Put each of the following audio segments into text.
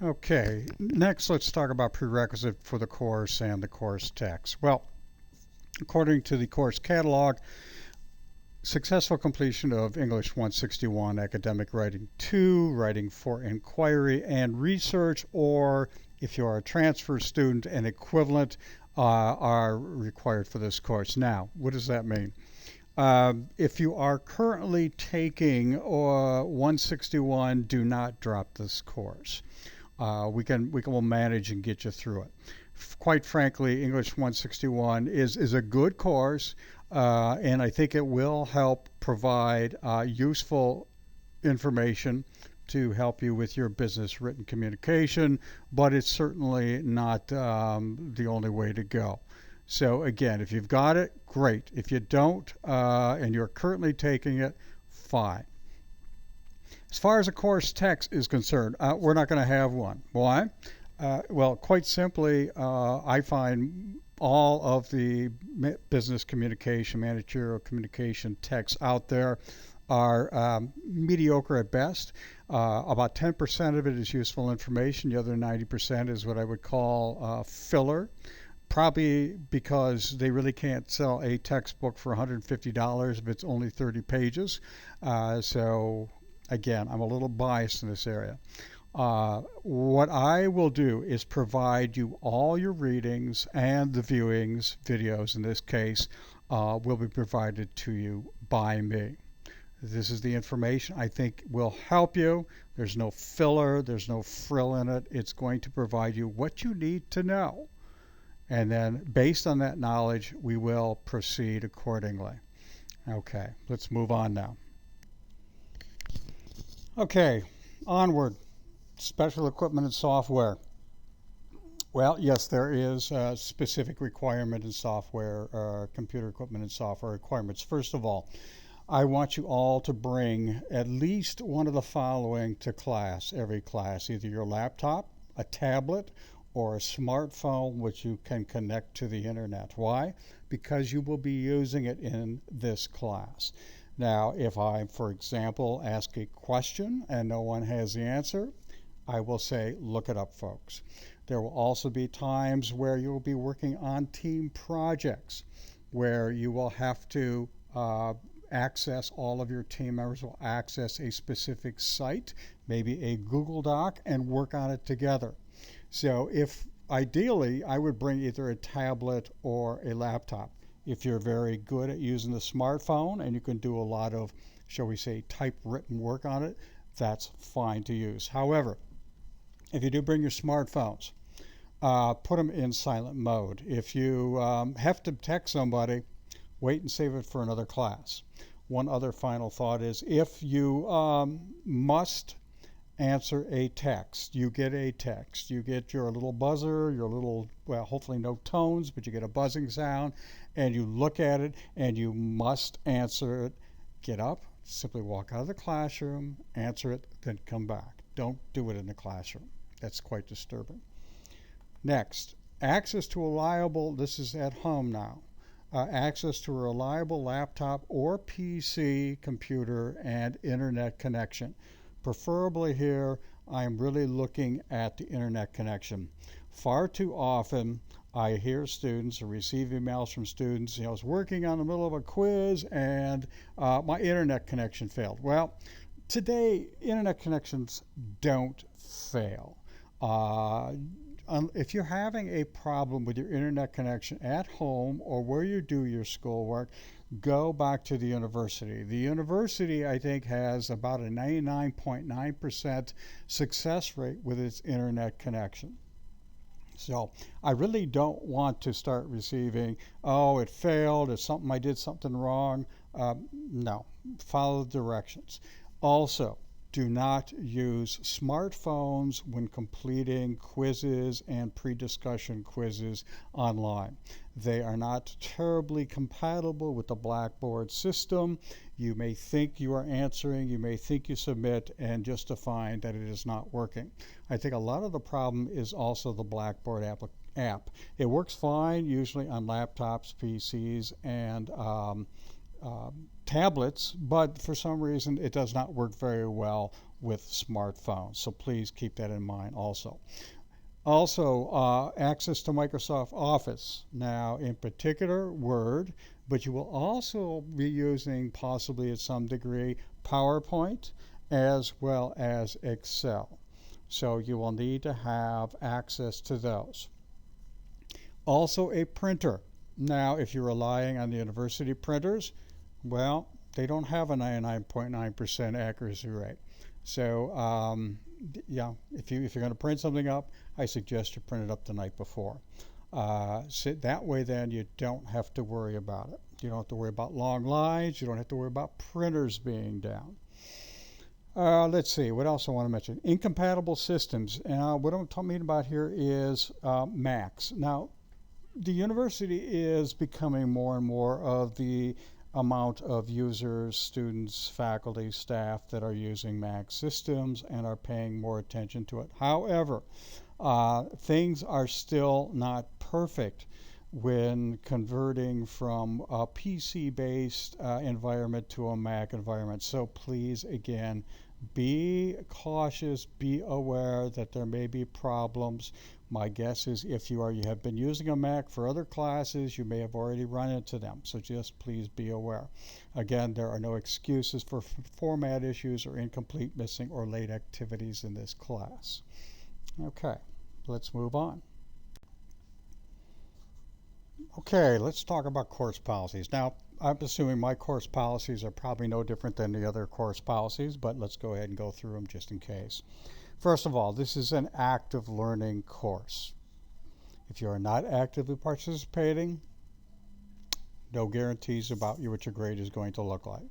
Okay, next let's talk about prerequisite for the course and the course text. Well, according to the course catalog, successful completion of English 161, Academic Writing 2, Writing for Inquiry and Research, or if you are a transfer student, an equivalent are required for this course. Now, what does that mean? If you are currently taking 161, do not drop this course. We'll manage and get you through it. Quite frankly, English 161 is a good course, and I think it will help provide useful information to help you with your business written communication, but it's certainly not the only way to go. So again, if you've got it, great. If you don't, and you're currently taking it, fine. As far as a course text is concerned, we're not going to have one. Why? Well, quite simply, I find all of the business communication, managerial communication texts out there are mediocre at best. About 10% of it is useful information. The other 90% is what I would call filler. Probably because they really can't sell a textbook for $150 if it's only 30 pages. So again, I'm a little biased in this area. What I will do is provide you all your readings, and the viewings, videos in this case, will be provided to you by me. This is the information I think will help you. There's no filler, there's no frill in it. It's going to provide you what you need to know. And then based on that knowledge, we will proceed accordingly. Okay, let's move on now. Okay, onward. Special equipment and software. Well, yes, there is a specific requirement in software, computer equipment and software requirements. First of all, I want you all to bring at least one of the following to class, every class, either your laptop, a tablet, or a smartphone which you can connect to the internet. Why? Because you will be using it in this class. Now, if I, for example, ask a question and no one has the answer, I will say, look it up, folks. There will also be times where you will be working on team projects where you will have to access, all of your team members will access a specific site, maybe a Google Doc, and work on it together. So if ideally, I would bring either a tablet or a laptop. If you're very good at using the smartphone and you can do a lot of, shall we say, typewritten work on it, that's fine to use. However, if you do bring your smartphones, put them in silent mode. If you have to text somebody, wait and save it for another class. One other final thought is if you must answer a text, you get a text. You get your little buzzer, your little, well, hopefully no tones, but you get a buzzing sound, and you look at it and you must answer it. Get up, simply walk out of the classroom, answer it, then come back. Don't do it in the classroom. That's quite disturbing. Next, access to a reliable, this is at home now, access to a reliable laptop or PC, computer, and internet connection. Preferably here, I'm really looking at the internet connection. Far too often, I hear students or receive emails from students, I was working on the middle of a quiz and my internet connection failed. Well, today, internet connections don't fail. If you're having a problem with your internet connection at home or where you do your schoolwork, go back to the university. The university, I think, has about a 99.9% success rate with its internet connection. So I really don't want to start receiving, oh, it failed, it's something, I did something wrong. No, follow the directions. Also, do not use smartphones when completing quizzes and pre-discussion quizzes online. They are not terribly compatible with the Blackboard system. You may think you are answering, you may think you submit, and just to find that it is not working. I think a lot of the problem is also the Blackboard app. It works fine usually on laptops, PCs, and tablets, but for some reason it does not work very well with smartphones. So please keep that in mind also. Also, access to Microsoft Office. Now, in particular, Word, but you will also be using, possibly at some degree, PowerPoint as well as Excel. So you will need to have access to those. Also, a printer. Now, if you're relying on the university printers, well, they don't have a 99.9% accuracy rate. So, yeah, if you're going to print something up, I suggest you print it up the night before. So that way, then you don't have to worry about it. You don't have to worry about long lines. You don't have to worry about printers being down. Let's see, what else I want to mention. Incompatible systems. What I'm talking about here is Macs. Now, the university is becoming more and more of the amount of users, students, faculty, staff that are using Mac systems and are paying more attention to it. However, things are still not perfect when converting from a PC-based environment to a Mac environment. So please, again, be cautious, be aware that there may be problems. My guess is if you have been using a Mac for other classes, you may have already run into them. So just please be aware. Again, there are no excuses for format issues or incomplete, missing, or late activities in this class. Okay, let's move on. Okay, let's talk about course policies. Now, I'm assuming my course policies are probably no different than the other course policies, but let's go ahead and go through them just in case. First of all, this is an active learning course. If you are not actively participating, no guarantees about what your grade is going to look like.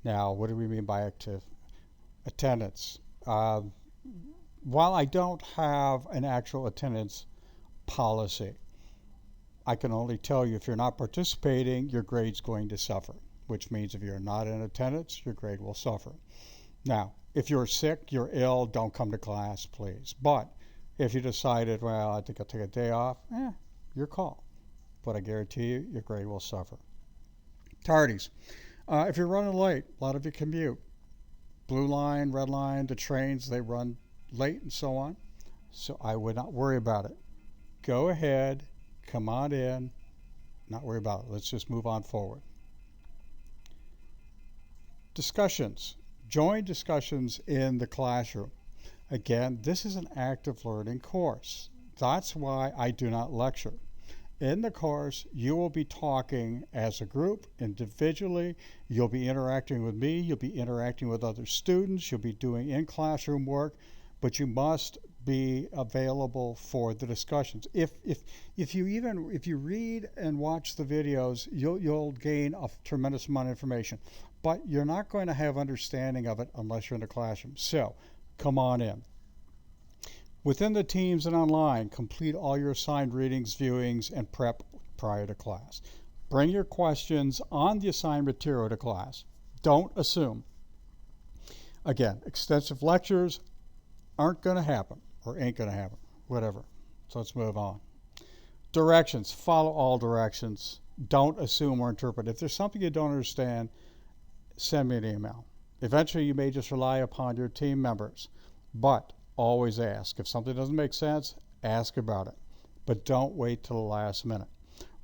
Now, what do we mean by active? Attendance. While I don't have an actual attendance policy, I can only tell you if you're not participating, your grade's going to suffer, which means if you're not in attendance, your grade will suffer. Now, if you're sick, you're ill, don't come to class, please. But if you decided, well, I think I'll take a day off, your call. But I guarantee you, your grade will suffer. Tardies. If you're running late, a lot of you commute. Blue line, red line, the trains, they run late and so on. So I would not worry about it. Go ahead, come on in, not worry about it. Let's just move on forward. Discussions. Join discussions in the classroom. Again, this is an active learning course. That's why I do not lecture. In the course, you will be talking as a group, individually. You'll be interacting with me. You'll be interacting with other students. You'll be doing in-classroom work, but you must be available for the discussions. If you read and watch the videos, you'll gain a tremendous amount of information, but you're not going to have understanding of it unless you're in the classroom. So come on in. Within the teams and online, complete all your assigned readings, viewings, and prep prior to class. Bring your questions on the assigned material to class. Don't assume. Again, extensive lectures aren't going to happen, or ain't going to happen, whatever. So let's move on. Directions. Follow all directions. Don't assume or interpret. If there's something you don't understand, send me an email. Eventually, you may just rely upon your team members, but always ask. If something doesn't make sense, ask about it, but don't wait till the last minute.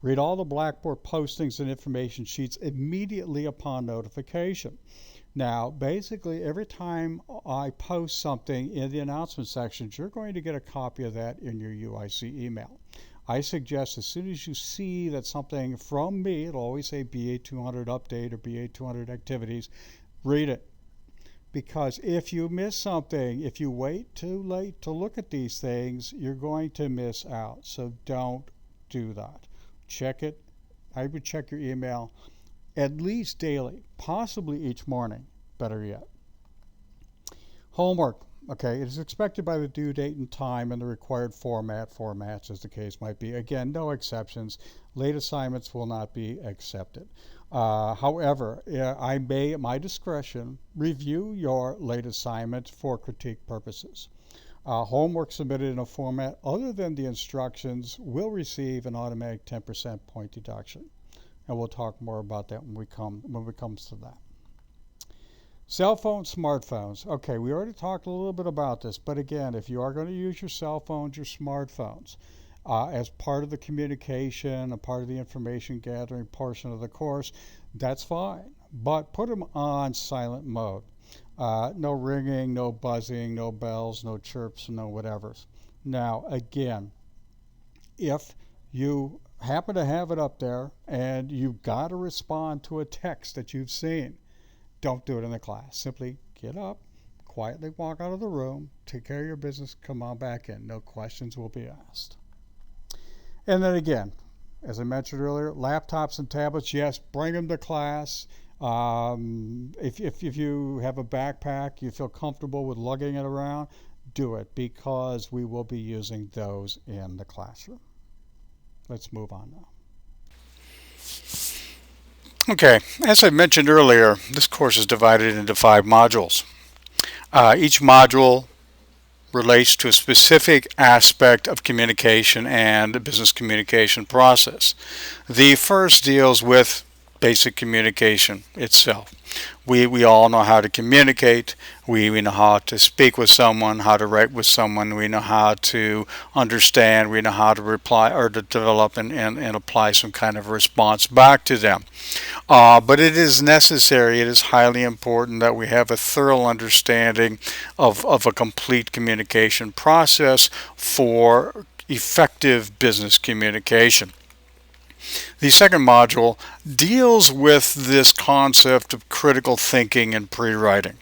Read all the Blackboard postings and information sheets immediately upon notification. Now, basically, every time I post something in the announcement sections, you're going to get a copy of that in your UIC email. I suggest as soon as you see that something from me, it'll always say BA 200 update or BA 200 activities, read it. Because if you miss something, if you wait too late to look at these things, you're going to miss out. So don't do that. Check it. I would check your email at least daily, possibly each morning, better yet. Homework. Okay, it is expected by the due date and time in the required formats as the case might be. Again, no exceptions. Late assignments will not be accepted. However, I may, at my discretion, review your late assignment for critique purposes. Homework submitted in a format other than the instructions will receive an automatic 10% point deduction. And we'll talk more about that when we comes to that. Cell phones, smartphones. Okay, we already talked a little bit about this, but again, if you are going to use your cell phones, your smartphones, as part of the communication, a part of the information gathering portion of the course, that's fine. But put them on silent mode. No ringing, no buzzing, no bells, no chirps, no whatevers. Now, again, if you happen to have it up there and you've got to respond to a text that you've seen, don't do it in the class. Simply get up, quietly walk out of the room, take care of your business, come on back in. No questions will be asked. And then again, as I mentioned earlier, laptops and tablets, yes, bring them to class. If you have a backpack, you feel comfortable with lugging it around, do it, because we will be using those in the classroom. Let's move on now. Okay, as I mentioned earlier, this course is divided into 5 modules. Each module relates to a specific aspect of communication and the business communication process. The first deals with basic communication itself. We all know how to communicate. We know how to speak with someone, how to write with someone. We know how to understand. We know how to reply or to develop and apply some kind of response back to them. But it is necessary, it is highly important that we have a thorough understanding of a complete communication process for effective business communication. The second module deals with this concept of critical thinking and pre-writing.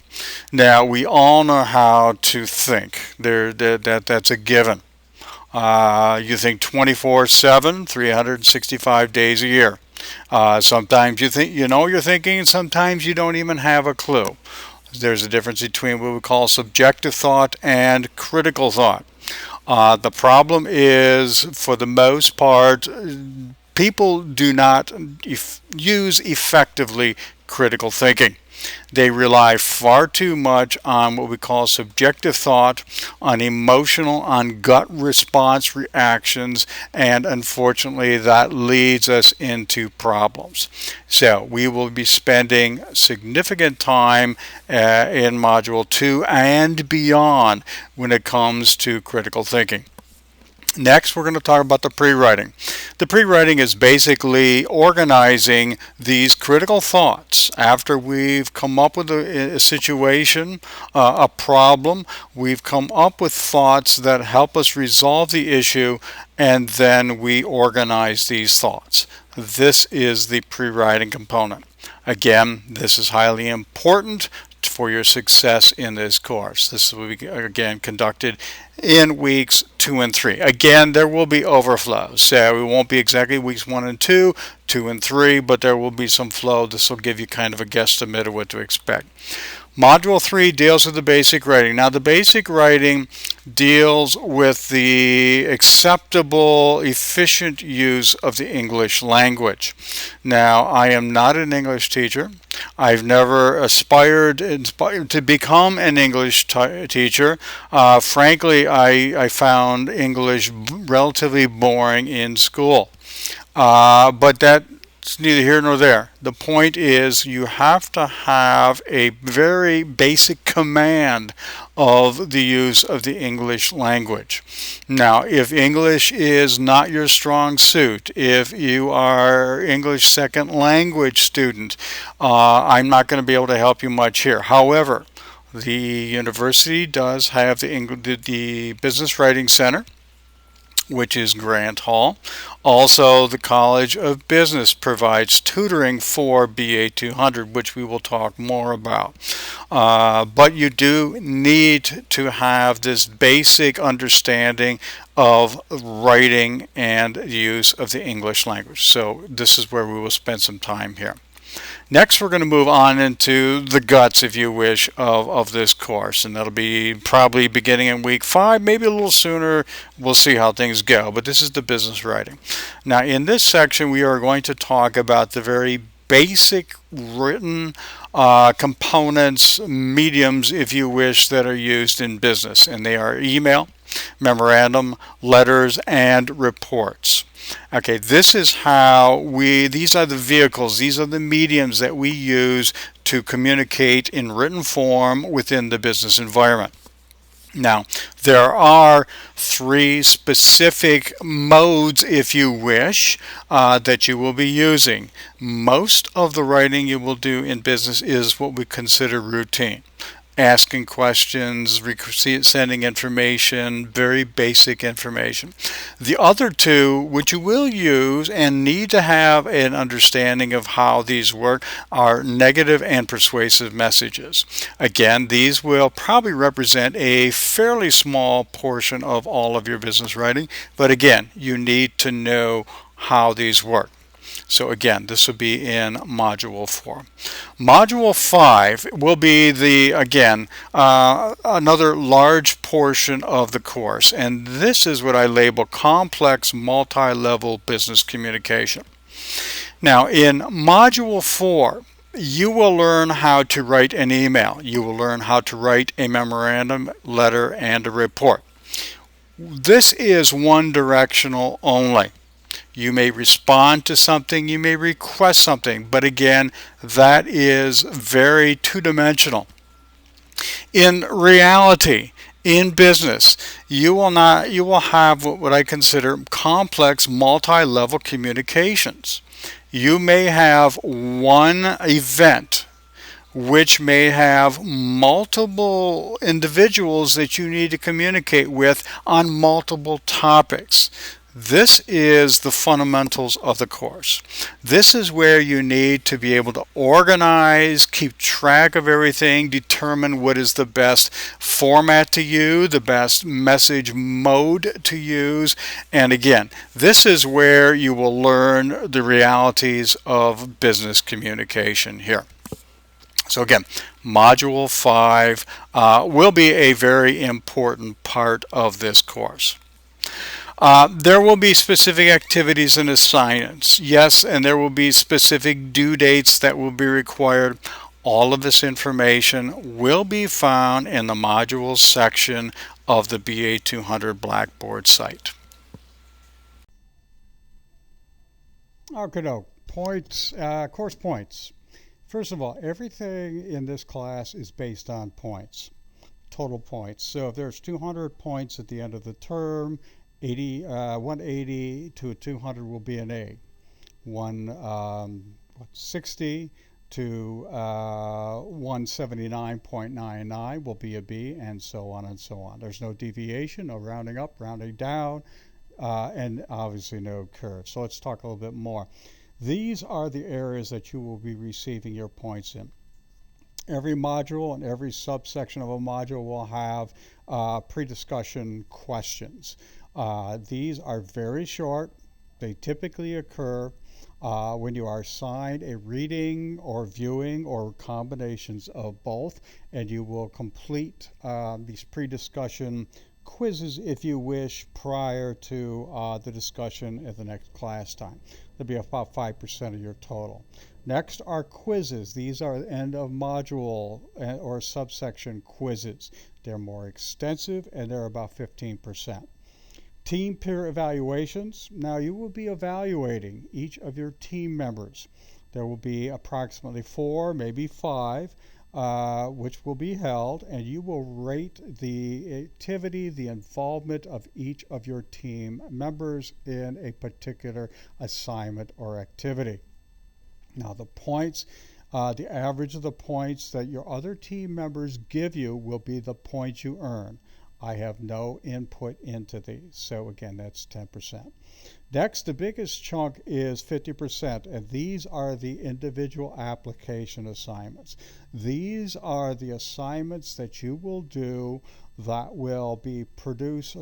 Now, we all know how to think. That's a given. You think 24/7, 365 days a year. Sometimes you think you know you're thinking, and sometimes you don't even have a clue. There's a difference between what we call subjective thought and critical thought. The problem is, for the most part, people do not use effectively critical thinking. They rely far too much on what we call subjective thought, on emotional, on gut response reactions, and unfortunately that leads us into problems. So we will be spending significant time in Module 2 and beyond when it comes to critical thinking. Next, we're going to talk about the pre-writing. The pre-writing is basically organizing these critical thoughts. After we've come up with a situation, a problem, we've come up with thoughts that help us resolve the issue, and then we organize these thoughts. This is the pre-writing component. Again, this is highly important for your success in this course. This will be again conducted in weeks 2 and 3. Again, there will be overflows, so it won't be exactly weeks 1 and 2, 2 and 3, but there will be some flow. This will give you kind of a guesstimate of what to expect. Module 3 deals with the basic writing. Now, the basic writing deals with the acceptable, efficient use of the English language. Now, I am not an English teacher. I've never aspired to become an English teacher. Frankly, I found English relatively boring in school. But that's neither here nor there. The point is, you have to have a very basic command of the use of the English language. Now, if English is not your strong suit, if you are English second language student, I'm not going to be able to help you much here. However, the university does have the Business Writing Center, which is Grant Hall. Also, the College of Business provides tutoring for BA 200, which we will talk more about. But you do need to have this basic understanding of writing and the use of the English language. So this is where we will spend some time here. Next, we're going to move on into the guts, if you wish, of this course, and that'll be probably beginning in week 5, maybe a little sooner. We'll see how things go, but this is the business writing. Now, in this section, we are going to talk about the very basic written components, mediums, if you wish, that are used in business, and they are email, memorandum, letters, and reports. Okay, this is how these are the vehicles, these are the mediums that we use to communicate in written form within the business environment. Now, there are three specific modes, if you wish, that you will be using. Most of the writing you will do in business is what we consider routine. Asking questions, sending information, very basic information. The other two, which you will use and need to have an understanding of how these work, are negative and persuasive messages. Again, these will probably represent a fairly small portion of all of your business writing, but again, you need to know how these work. So again, this will be in Module 4. Module 5 will be another large portion of the course, and this is what I label complex multi-level business communication. Now, in Module 4, you will learn how to write an email. You will learn how to write a memorandum, letter, and a report. This is one directional only. You may respond to something, you may request something, but again, that is very two-dimensional. In reality, in business, you will have what I consider complex multi-level communications. You may have one event which may have multiple individuals that you need to communicate with on multiple topics. This is the fundamentals of the course. This is where you need to be able to organize, keep track of everything, determine what is the best format to use, the best message mode to use, and again, this is where you will learn the realities of business communication here. So again, Module 5 will be a very important part of this course. There will be specific activities and assignments, yes, and there will be specific due dates that will be required. All of this information will be found in the modules section of the BA200 Blackboard site. Okay, points, course points. First of all, everything in this class is based on points, total points. So if there's 200 points at the end of the term, 180 to 200 will be an A. 160 to 179.99 will be a B, and so on and so on. There's no deviation, no rounding up, rounding down, and obviously no curve. So let's talk a little bit more. These are the areas that you will be receiving your points in. Every module and every subsection of a module will have pre-discussion questions. These are very short. They typically occur when you are assigned a reading or viewing or combinations of both, and you will complete these pre-discussion quizzes, if you wish, prior to the discussion at the next class time. That'll be about 5% of your total. Next are quizzes. These are end of module or subsection quizzes. They're more extensive and they're about 15%. Team peer evaluations. Now you will be evaluating each of your team members. There will be approximately 4, maybe 5, which will be held, and you will rate the activity, the involvement of each of your team members in a particular assignment or activity. Now the points, the average of the points that your other team members give you will be the points you earn. I have no input into these, so again, that's 10%. Next, the biggest chunk is 50%, and these are the individual application assignments. These are the assignments that you will do that will be produce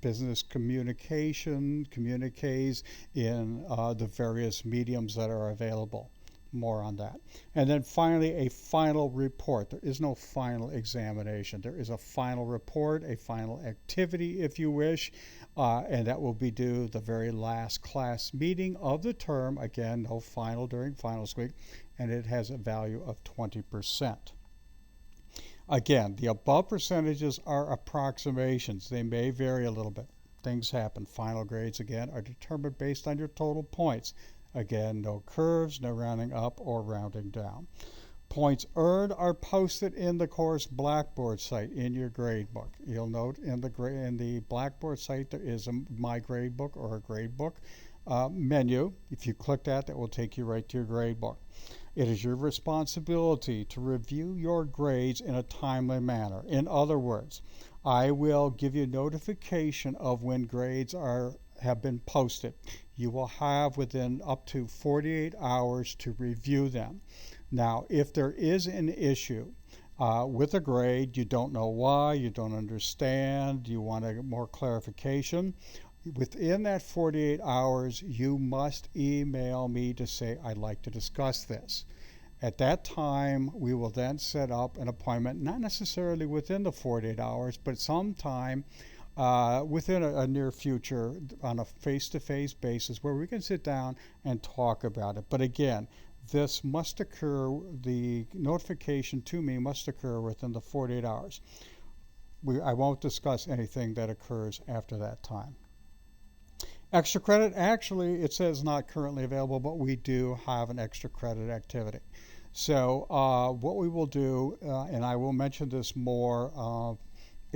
business communication, communiques in the various mediums that are available. More on that. And then finally, a final report. There is no final examination. There is a final report, a final activity, if you wish, and that will be due the very last class meeting of the term. Again, no final during finals week, and it has a value of 20%. Again, the above percentages are approximations. They may vary a little bit. Things happen. Final grades, again, are determined based on your total points. Again, no curves, no rounding up or rounding down. Points earned are posted in the course Blackboard site in your grade book. You'll note in the Blackboard site there is a My Grade Book or a grade book menu. If you click that, that will take you right to your grade book. It is your responsibility to review your grades in a timely manner. In other words, I will give you notification of when grades have been posted. You will have within up to 48 hours to review them. Now, if there is an issue with a grade, you don't know why, you don't understand, you want more clarification, within that 48 hours, you must email me to say, I'd like to discuss this. At that time, we will then set up an appointment, not necessarily within the 48 hours, but sometime within a near future on a face-to-face basis where we can sit down and talk about it. But again, this must occur, the notification to me must occur within the 48 hours. I won't discuss anything that occurs after that time. Extra credit, actually, it says not currently available, but we do have an extra credit activity. So what we will do, and I will mention this more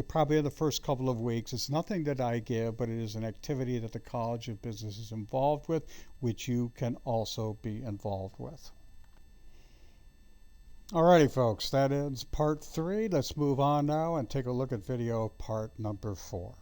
probably in the first couple of weeks, it's nothing that I give, but it is an activity that the College of Business is involved with, which you can also be involved with. Alrighty, folks, that ends part 3. Let's move on now and take a look at video part number 4.